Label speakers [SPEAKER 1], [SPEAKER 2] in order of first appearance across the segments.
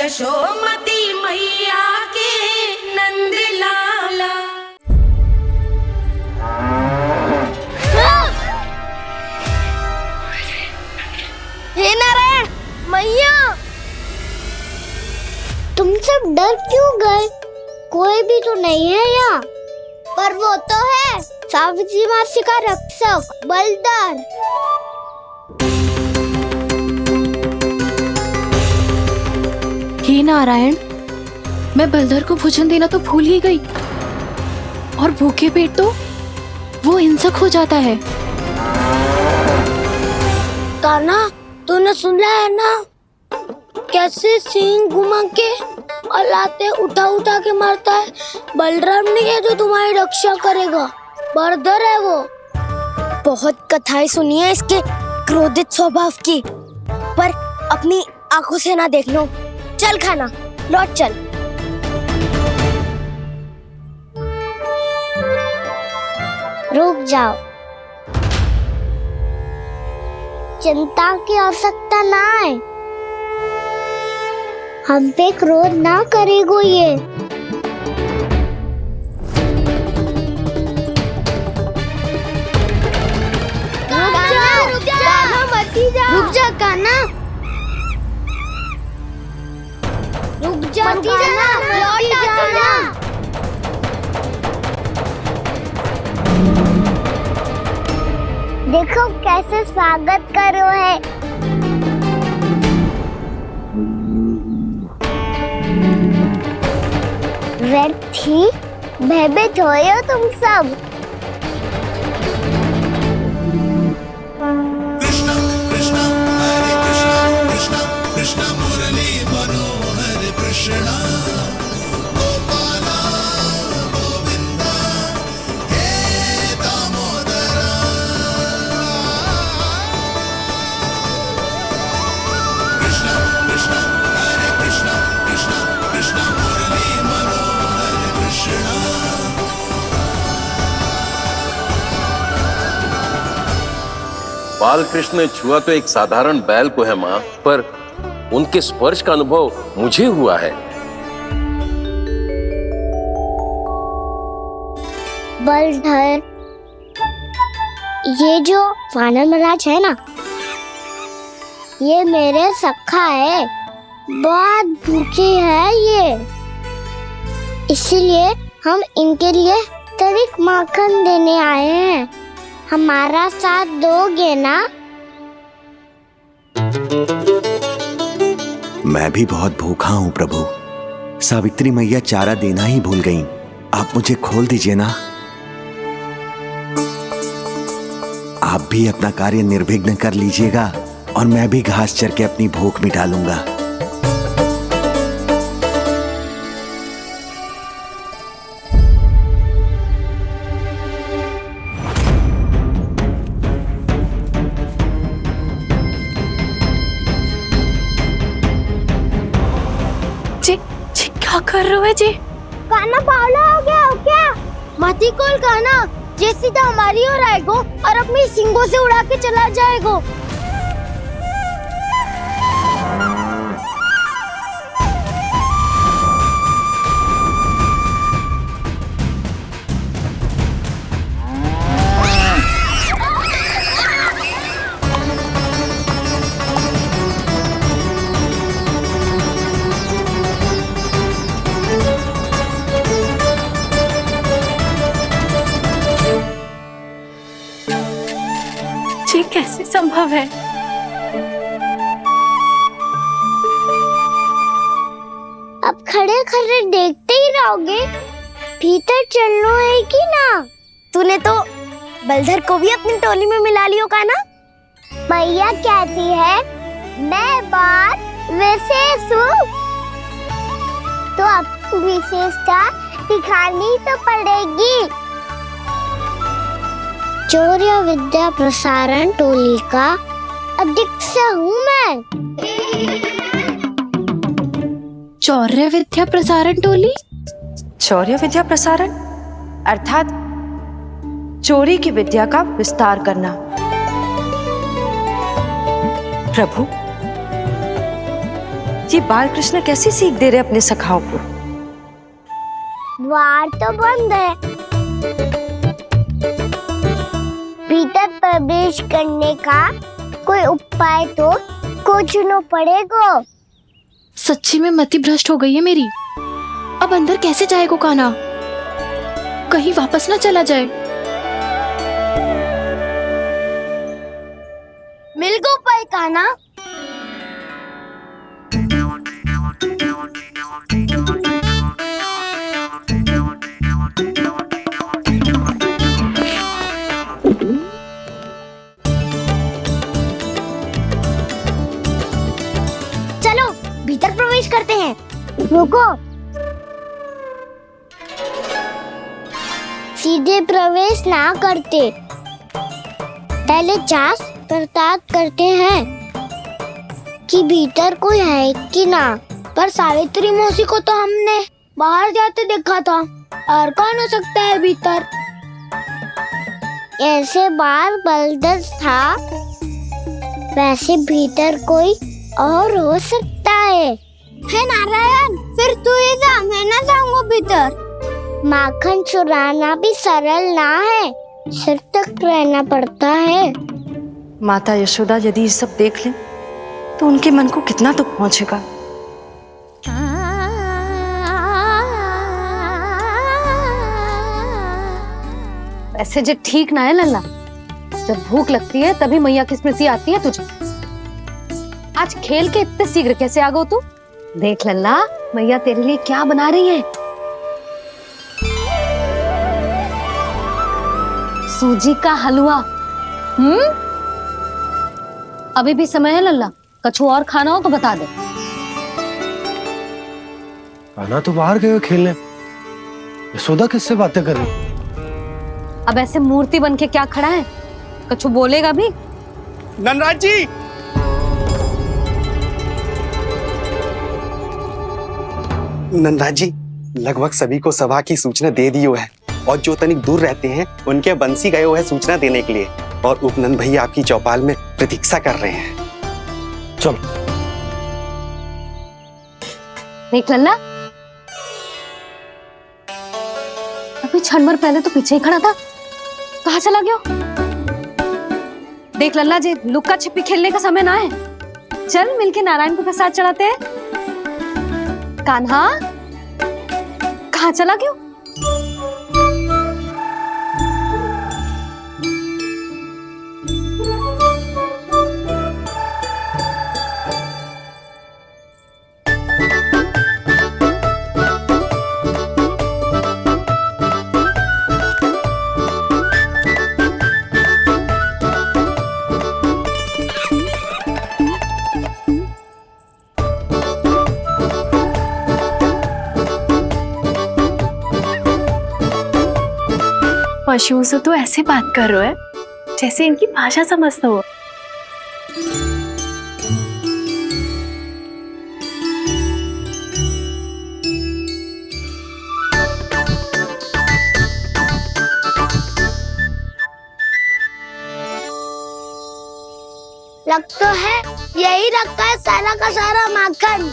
[SPEAKER 1] यशोमती मैया के नंद लाला।
[SPEAKER 2] हे नारायण मैया,
[SPEAKER 3] तुम सब डर क्यों गए? कोई भी तो नहीं है यहाँ। पर वो तो है, सावित्री मासी का रक्षक बलदार।
[SPEAKER 4] हे नारायण, मैं बलधर को भोजन देना तो भूल ही गई, और भूखे पेट तो वो हिंसक हो जाता है।
[SPEAKER 2] कान्हा, तूने सुना है ना कैसे सींग घुमा के और लाते उठा उठा के मारता है? बलराम नहीं है जो तुम्हारी रक्षा करेगा, बलधर है वो। बहुत कथाएं सुनी है इसके क्रोधित स्वभाव की, पर अपनी आंखों से ना देख लो। चल खाना, लौट चल।
[SPEAKER 3] रुक जाओ, चिंता की आवश्यकता ना है। हम पे क्रोध ना करेगो ये। रुक जा कान्हा, रुक जा, लौट जाना। देखो कैसे स्वागत करो है। व्यर्थ ही भयभीत हो तुम सब।
[SPEAKER 5] कृष्ण कृष्ण हरे कृष्ण कृष्ण कृष्ण मुरली मनोहर कृष्ण गोपाला गोविंदा हे दामोदरा। कृष्ण कृष्ण हरे कृष्ण कृष्ण कृष्ण मुरली मनोहर कृष्ण।
[SPEAKER 6] बाल कृष्ण ने छुआ तो एक साधारण बैल को है माँ, पर उनके स्पर्श का अनुभव मुझे हुआ है।
[SPEAKER 3] बलधर, ये जो वानर महाराज है ना, ये मेरे सखा है। बहुत भूखे है ये, इसलिए हम इनके लिए तनिक माखन देने आए हैं। हमारा साथ दोगे ना?
[SPEAKER 7] मैं भी बहुत भूखा हूँ प्रभु। सावित्री मैया चारा देना ही भूल गईं। आप मुझे खोल दीजिए ना। आप भी अपना कार्य निर्विघ्न कर लीजिएगा और मैं भी घास चर के अपनी भूख मिटा लूंगा।
[SPEAKER 4] क्या कर रहे हो जी?
[SPEAKER 3] कान्हा पावला हो गया हो क्या?
[SPEAKER 2] मती कोल कान्हा, जे सीधा हमारी ओर आएगो और अपनी सींगों से उड़ा के चला जाएगो।
[SPEAKER 4] ये कैसे संभव है?
[SPEAKER 3] अब खड़े खड़े देखते ही रहोगे? भीतर चलना है कि ना?
[SPEAKER 2] तूने तो बलधर को भी अपनी टोली में मिला लियो कान्हा।
[SPEAKER 3] भैया कहती है मैं बात विशेष हूँ, तो अब विशेषता दिखानी तो पड़ेगी। चौर्य विद्या प्रसारण टोली का अध्यक्ष हूँ मैं।
[SPEAKER 4] चौर्य विद्या प्रसारण टोली?
[SPEAKER 8] चौर्य विद्या प्रसारण अर्थात चोरी की विद्या का विस्तार करना। प्रभु, ये बालकृष्ण कैसी सीख दे रहे अपने सखाओं को?
[SPEAKER 3] द्वार तो बंद है, भीतर प्रवेश करने का कोई उपाय तो खोजना पड़ेगा।
[SPEAKER 4] सच्ची में मति भ्रष्ट हो गई है मेरी। अब अंदर कैसे जाएगा कान्हा? कहीं वापस ना चला जाए।
[SPEAKER 2] मिल गो पाए कान्हा।
[SPEAKER 3] चलो भीतर प्रवेश करते हैं। रुको, सीधे प्रवेश ना करते, पहले जांच पड़ताल करते हैं कि भीतर कोई है कि ना।
[SPEAKER 2] पर सावित्री मौसी को तो हमने बाहर जाते देखा था, और कौन हो सकता है भीतर?
[SPEAKER 3] ऐसे बार बलदर था, वैसे भीतर कोई और हो सकता है। नारायण, फिर तू ही जा, मैं ना जाऊंगा भीतर। माखन चुराना भी सरल ना है, सिर तक रहना पड़ता है।
[SPEAKER 8] माता यशोदा यदि ये सब देख लें तो उनके मन को कितना दुख पहुंचेगा।
[SPEAKER 9] ऐसे जो ठीक ना है लल्ला, जब भूख लगती है तभी मैया की स्मृति आती है तुझे। आज खेल के इतने शीघ्र कैसे आ गो तू? देख लल्ला, मैया तेरे लिए क्या बना रही है। सूजी का हलवा। अभी भी समय है लल्ला, कछु और खाना हो तो बता दे।
[SPEAKER 10] कान्हा तो बाहर गए हो खेलने, यशोदा किससे बातें कर रही?
[SPEAKER 9] अब ऐसे मूर्ति बन के क्या खड़ा है, कछु बोलेगा भी?
[SPEAKER 10] नंदराज जी,
[SPEAKER 11] नंदराज जी, लगभग सभी को सभा की सूचना दे दी है, और जो तनिक दूर रहते हैं उनके बंसी गए हुए हैं सूचना देने के लिए, और उपनंद भैया आपकी चौपाल में प्रतीक्षा कर रहे हैं।
[SPEAKER 10] चलो।
[SPEAKER 9] देख लल्ला, अभी क्षण भर पहले तो पीछे ही खड़ा था, कहाँ चला गया? देख लल्ला जी, लुक्का छिपी खेलने का समय ना है। चल मिलके नारायण को प्रसाद चढ़ाते हैं। कान्हा, कहाँ चला गया?
[SPEAKER 4] पशुओं से तो ऐसे बात कर रहे हो जैसे इनकी भाषा समझते हो।
[SPEAKER 2] लग तो है यही रखा है सारा का सारा माखन।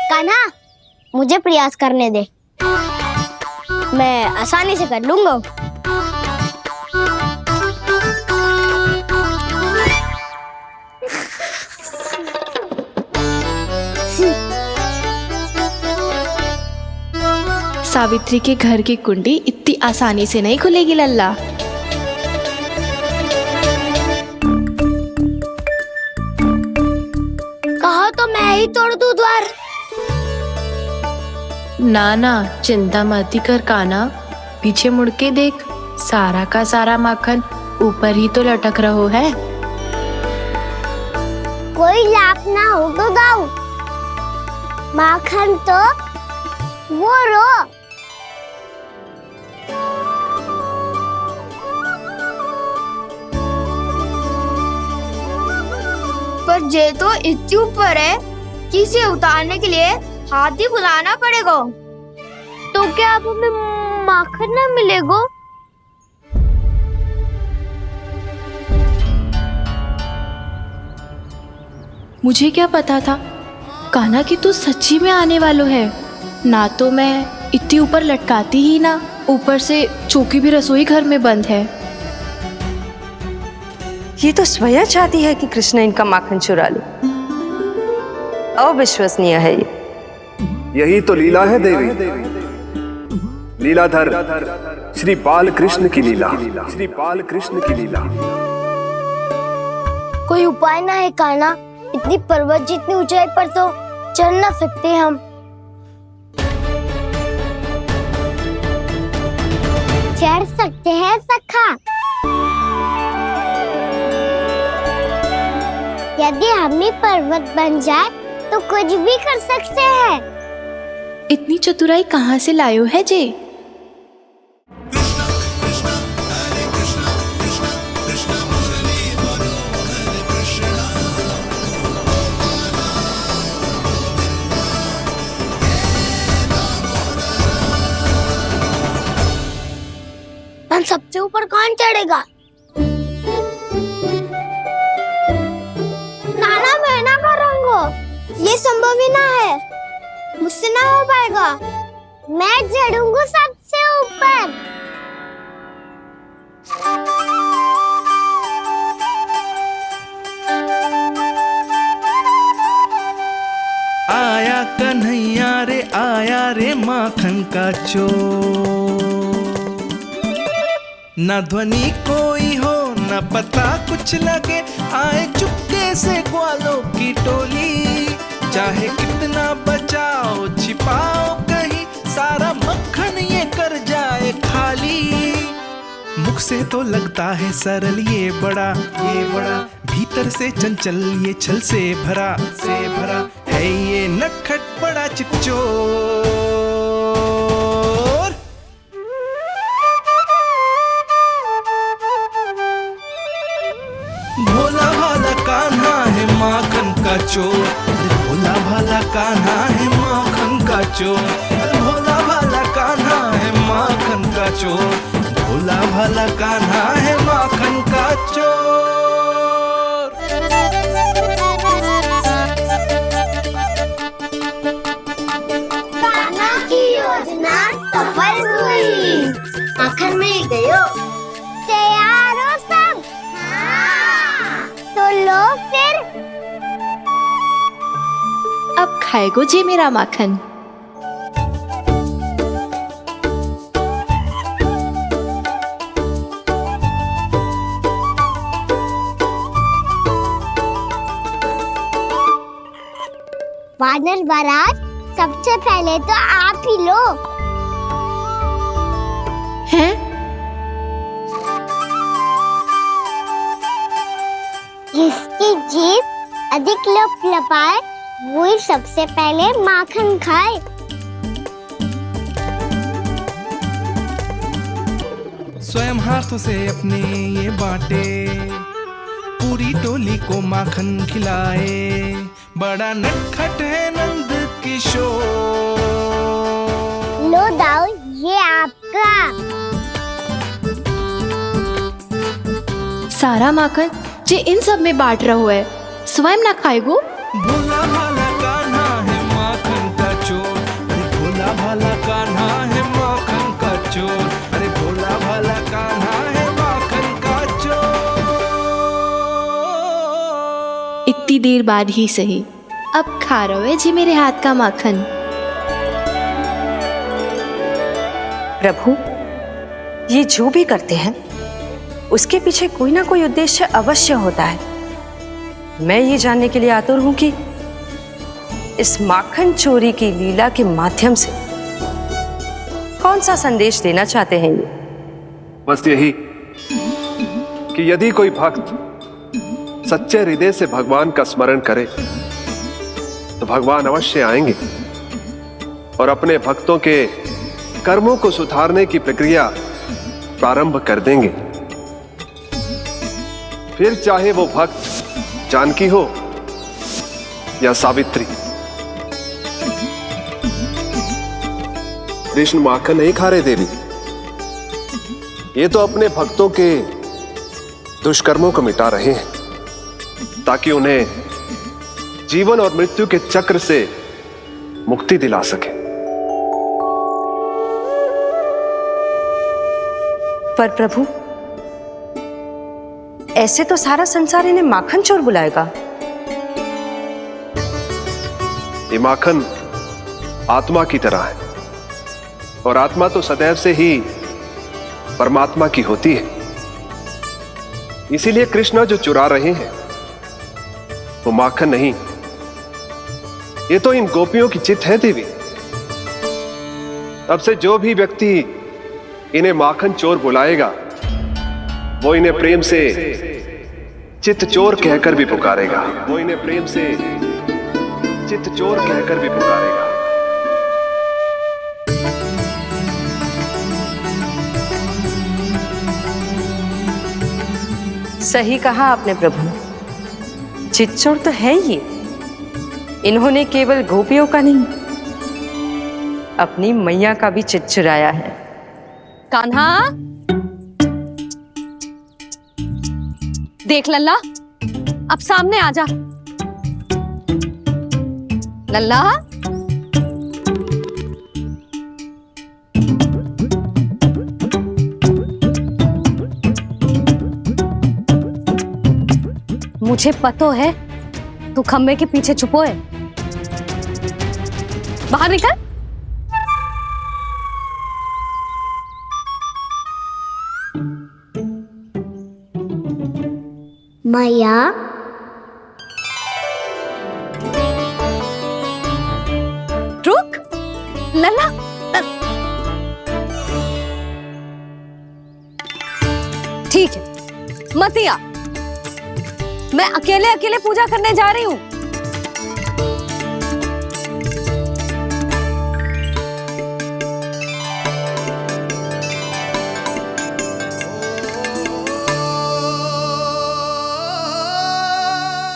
[SPEAKER 3] कान्हा, मुझे प्रयास करने दे, मैं आसानी से कर लूंगा।
[SPEAKER 4] सावित्री के घर की कुंडी इतनी आसानी से नहीं खुलेगी लल्ला।
[SPEAKER 2] कहा तो मैं ही तोड़ दूं द्वार।
[SPEAKER 4] ना ना, चिंता मत कर कान्हा, पीछे मुड़ के देख, सारा का सारा माखन ऊपर ही तो लटक रहो है।
[SPEAKER 3] कोई लाभ ना हो तो दाऊ, माखन तो वो रो।
[SPEAKER 2] पर जे तो इतनी ऊपर है,
[SPEAKER 3] मटकी से उतारने के लिए हाथी बुलाना पड़ेगा। तो क्या अब हमें माखन ना मिलेगा?
[SPEAKER 4] मुझे क्या पता था कान्हा कि तू सच्ची में आने वालो है। ना तो मैं इतनी ऊपर लटकाती ही ना, ऊपर से चौकी भी रसोई घर में बंद है।
[SPEAKER 8] ये तो स्वयं चाहती है कि कृष्ण इनका माखन चुरा ले। अविश्वसनीय है ये।
[SPEAKER 12] यही तो लीला है देवी, लीलाधर श्री बाल कृष्ण की लीला, श्री बाल कृष्ण की लीला।
[SPEAKER 2] कोई उपाय ना है कान्हा? इतनी पर्वत जितनी ऊंचाई पर तो चढ़ ना सकते हम।
[SPEAKER 3] चढ़ सकते हैं सखा। यदि हम ही पर्वत बन जाए तो कुछ भी कर सकते हैं।
[SPEAKER 4] इतनी चतुराई कहाँ से लायो है जे?
[SPEAKER 2] सबसे ऊपर कौन चढ़ेगा?
[SPEAKER 3] नाना मैं ना करूँगा, ये संभव ही ना है, मुझसे ना हो पाएगा। मैं चढ़ूंगा सबसे ऊपर।
[SPEAKER 5] आया कन्हैया रे, आया रे माखन का चोर। न ध्वनि कोई हो न पता कुछ लगे, आए चुपके से ग्वालों की टोली। चाहे कितना बचाओ छिपाओ कहीं, सारा मक्खन ये कर जाए खाली। मुख से तो लगता है सरल ये बड़ा, भीतर से चंचल ये छल से भरा है ये नटखट बड़ा चिकचोर। भोला भाला कान्हा है माखन का चोर, भोला भाला कान्हा है माखन का चोर, भोला भाला कान्हा है माखन का चोर, भोला भाला कान्हा है माखन का चोर।
[SPEAKER 3] कान्हा की योजना सफल हुई, माखन मिल गयो। तैयार हो सब? हाँ। तो लो फिर।
[SPEAKER 4] अब खाएगो जे मेरा माखन।
[SPEAKER 3] वानर महाराज, सबसे पहले तो आप ही लो।
[SPEAKER 4] हैं?
[SPEAKER 3] जिसकी जीभ अधिक लपलपाए वही सबसे पहले माखन खाए।
[SPEAKER 5] स्वयं हाथों से अपने ये बांटे, पूरी टोली को माखन खिलाए। बड़ा नटखट है नंद किशोर।
[SPEAKER 3] लो दाऊ, ये आपका।
[SPEAKER 4] सारा माखन जे इन सब में बांट रहो है, स्वयं ना खाएगो?
[SPEAKER 5] भोला भाला कान्हा है माखन का चोर, अरे भोला भाला कान्हा है माखन का चोर, अरे भोला भाला कान्हा है माखन का चोर।
[SPEAKER 4] इतनी देर बाद ही सही, अब खा रहो है जी मेरे हाथ का माखन।
[SPEAKER 8] प्रभु, ये जो भी करते हैं उसके पीछे कोई ना कोई उद्देश्य अवश्य होता है। मैं ये जानने के लिए आतुर हूं कि इस माखन चोरी की लीला के माध्यम से कौन सा संदेश देना चाहते हैं ये।
[SPEAKER 12] बस यही कि यदि कोई भक्त सच्चे हृदय से भगवान का स्मरण करे तो भगवान अवश्य आएंगे और अपने भक्तों के कर्मों को सुधारने की प्रक्रिया प्रारंभ कर देंगे। फिर चाहे वो भक्त जानकी हो या सावित्री, कृष्ण माखन नहीं खा रहे देवी, ये तो अपने भक्तों के दुष्कर्मों को मिटा रहे हैं ताकि उन्हें जीवन और मृत्यु के चक्र से मुक्ति दिला सके।
[SPEAKER 8] पर प्रभु, ऐसे तो सारा संसार इन्हें माखन चोर बुलाएगा।
[SPEAKER 12] ये माखन आत्मा की तरह है और आत्मा तो सदैव से ही परमात्मा की होती है। इसीलिए कृष्ण जो चुरा रहे हैं वो माखन नहीं, ये तो इन गोपियों की चित्त है देवी। अब से जो भी व्यक्ति इन्हें माखन चोर बुलाएगा वो इन्हें प्रेम से चित्त चोर कहकर भी पुकारेगा, वो इन्हें प्रेम से चित्त चोर कहकर भी पुकारेगा।
[SPEAKER 8] सही कहा आपने प्रभु, चित्त चोर तो है ये। इन्होंने केवल गोपियों का नहीं, अपनी मैया का भी चित्त चुराया है।
[SPEAKER 9] कान्हा, देख लल्ला, अब सामने आ जा। लल्ला, मुझे पता है तू खम्बे के पीछे छुपो है। बाहर निकल।
[SPEAKER 3] मैया,
[SPEAKER 9] रुक लल्ला, ठीक है मत आ, मैं अकेले अकेले पूजा करने जा रही हूँ।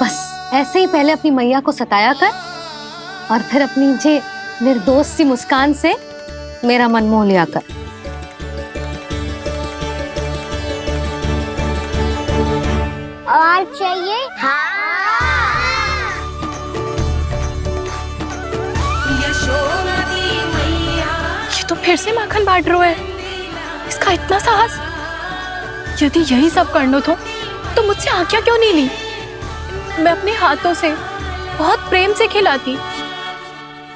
[SPEAKER 9] बस ऐसे ही पहले अपनी मैया को सताया कर और फिर अपनी जे निर्दोष सी मुस्कान से मेरा मन मोह लिया कर।
[SPEAKER 3] और चाहिए?
[SPEAKER 4] ये तो फिर से माखन बांट रहा है। इसका इतना साहस। यदि यही सब करना तो मुझसे आज्ञा क्यों नहीं ली? मैं अपने हाथों से बहुत प्रेम से खिलाती,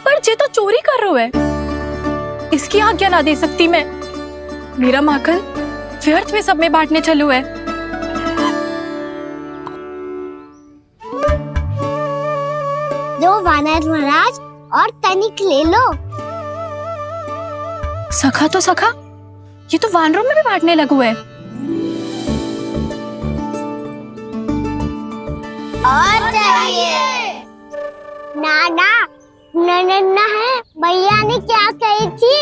[SPEAKER 4] पर ये तो चोरी कर रहा है। इसकी आज्ञा ना दे सकती मैं। मेरा माखन व्यर्थ में सब में बांटने चलू है।
[SPEAKER 3] दो वानर महाराज और तनिक ले लो।
[SPEAKER 4] सखा तो सखा, ये तो वानरों में भी बांटने लगू है।
[SPEAKER 3] और चाहिए? नाना, नन्ना है, भैया ने क्या कही थी?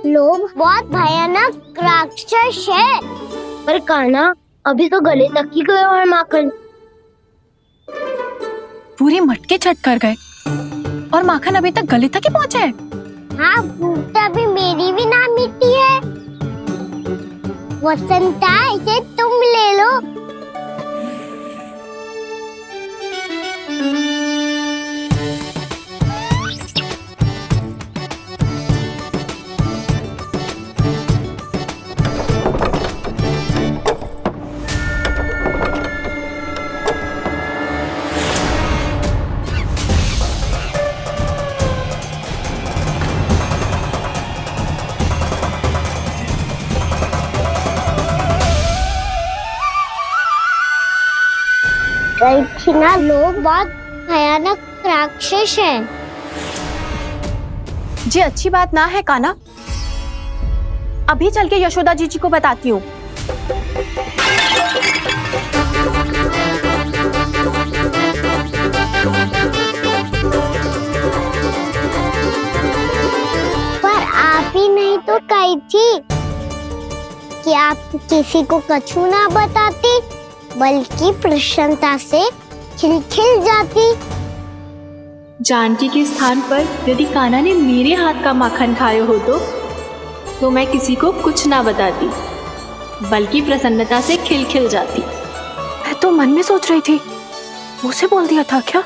[SPEAKER 3] लोभ बहुत भयानक राक्षस है।
[SPEAKER 2] पर कान्हा, अभी तो गले तक ही गया है माखन।
[SPEAKER 4] पूरी मटके चट कर गए और माखन अभी तक गले तक ही पहुंचा है।
[SPEAKER 3] हाँ, भूख तो अभी मेरी भी ना मिटी है। वसंता, इसे तुम ले लो। ना, लोग बहुत भयानक राक्षस हैं।
[SPEAKER 4] जी अच्छी बात ना है कान्हा। अभी चल के यशोदा जी को बताती हूँ।
[SPEAKER 3] पर आप ही नहीं तो कही थी कि आप किसी को कछु ना बताती, बल्कि प्रसन्नता से खिलखिल जाती।
[SPEAKER 4] जानकी के स्थान पर यदि कान्हा ने मेरे हाथ का माखन खाया हो तो मैं किसी को कुछ ना बताती, बल्कि प्रसन्नता से खिलखिल जाती। मैं तो मन में सोच रही थी, मुझसे बोल दिया था क्या?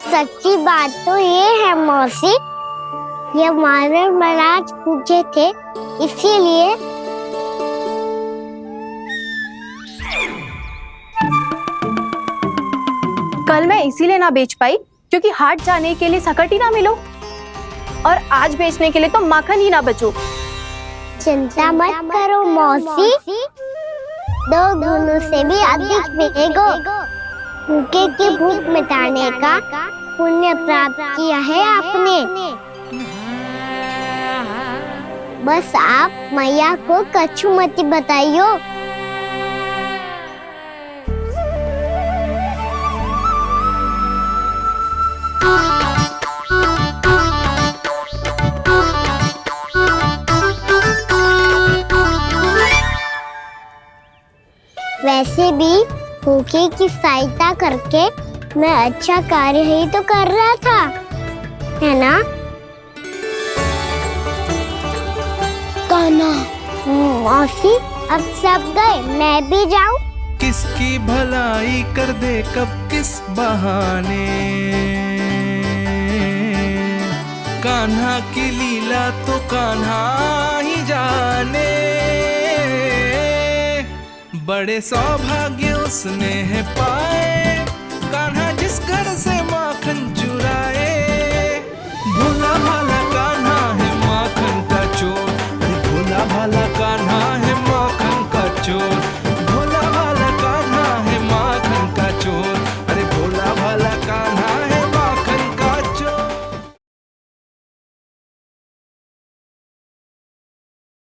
[SPEAKER 3] सच्ची बात तो ये है मौसी, ये मानव महाराज पूछे थे इसीलिए।
[SPEAKER 4] कल मैं इसीलिए ना बेच पाई क्योंकि हाट जाने के लिए सकट ही ना मिलो, और आज बेचने के लिए तो माखन ही ना बचो।
[SPEAKER 3] चिंता मत करो मौसी, 2 गुणों से भी अधिक मिलेगा। भूखे की भूख मिटाने का पुण्य प्राप्त किया है आपने। बस आप मैया को कछुमती बताइयो। वैसे भी भूखे की सहायता करके मैं अच्छा कार्य ही तो कर रहा था, है ना?
[SPEAKER 2] कान्हा,
[SPEAKER 3] मौसी अब सब गए, मैं भी जाऊं?
[SPEAKER 5] किसकी भलाई कर दे कब किस बहाने, कान्हा की लीला तो कान्हा ही जाने। बड़े सौभाग्य उसने है पाए, कान्हा जिस घर से माखन